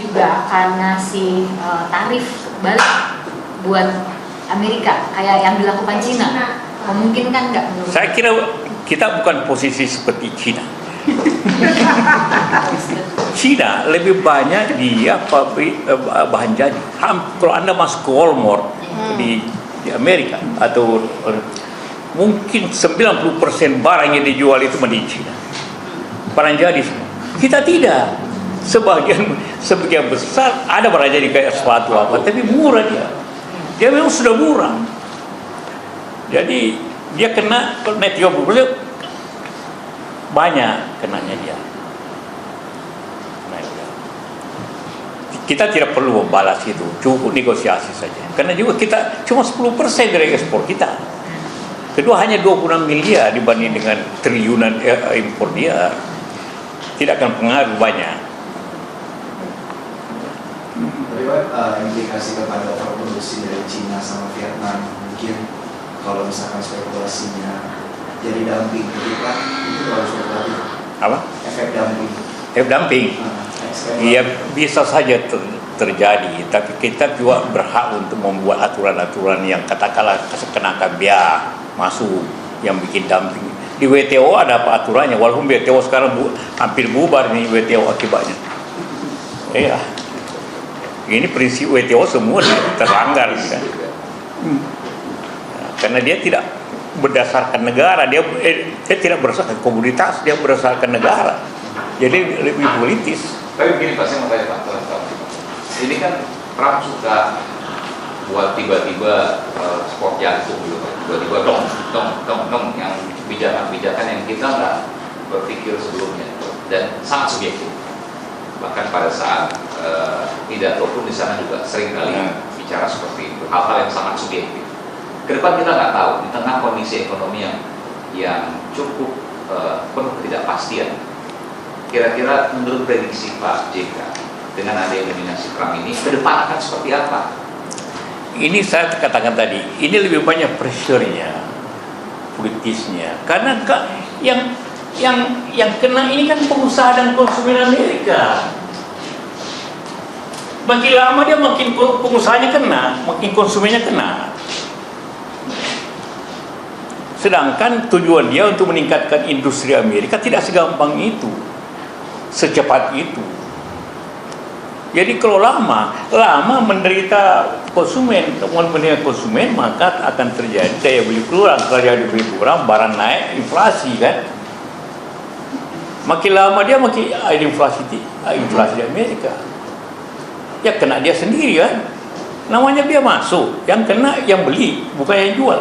juga akan ngasih tarif balik buat Amerika kayak yang dilakukan Cina. Memungkinkan nggak menurut? Saya kira kita bukan posisi seperti Cina. Cina lebih banyak dia pabrik bahan jadi. Kalau Anda masuk ke Walmart di Amerika atau mungkin 90% barang yang dijual itu di Cina. Barang jadi semua. Kita tidak. Sebagian besar ada barang jadi kayak sepatu apa, tapi murah dia. Dia memang sudah murah. Jadi dia kena net 30% banyak kenanya dia. Kita tidak perlu membalas itu, cukup negosiasi saja. Karena juga kita cuma 10% dari ekspor kita. Kedua hanya 26 miliar dibanding dengan triliunan impor dia. Tidak akan pengaruh banyak. Tapi Pak, implikasi kepada overproduksi dari Cina sama Vietnam mungkin kalau misalkan spekulasinya jadi dumping, jadi kan itu harus berarti Apa? efek dumping. Efek dumping. Iya bisa saja terjadi, tapi kita juga berhak untuk membuat aturan-aturan yang katakanlah kenakan biaya masuk yang bikin dumping. Di WTO ada apa aturannya, walaupun WTO sekarang hampir bubar nih WTO akibatnya. Iya. Ini prinsip WTO semua terlanggar kan. Karena dia tidak berdasarkan negara, dia tidak berdasarkan komunitas, dia berdasarkan negara. Jadi lebih politis. Tapi begini Pak, saya mau tanya Pak, ini kan Trump suka buat tiba-tiba sport jantung gitu, tiba-tiba dong yang kebijakan yang kita nggak berpikir sebelumnya dan sangat subjektif. Bahkan pada saat pidato pun di sana juga sering kali bicara seperti itu, hal-hal yang sangat subjektif. Kedepan kita nggak tahu di tengah kondisi ekonomi yang cukup penuh ketidakpastian. Kira-kira menurut prediksi Pak JK dengan adanya dominasi Trump ini ke depan akan seperti apa? Ini saya katakan tadi, ini lebih banyak pressure-nya, politisnya. Karena yang kena ini kan pengusaha dan konsumen Amerika. Makin lama dia makin pengusahanya kena, makin konsumennya kena. Sedangkan tujuan dia untuk meningkatkan industri Amerika tidak segampang itu, secepat itu. Jadi kalau lama menderita konsumen, maka akan terjadi daya beli kurang, barang naik, inflasi kan. Makin lama dia makin ada inflasi di Amerika. Ya kena dia sendiri kan. Namanya dia masuk, yang kena yang beli, bukan yang jual.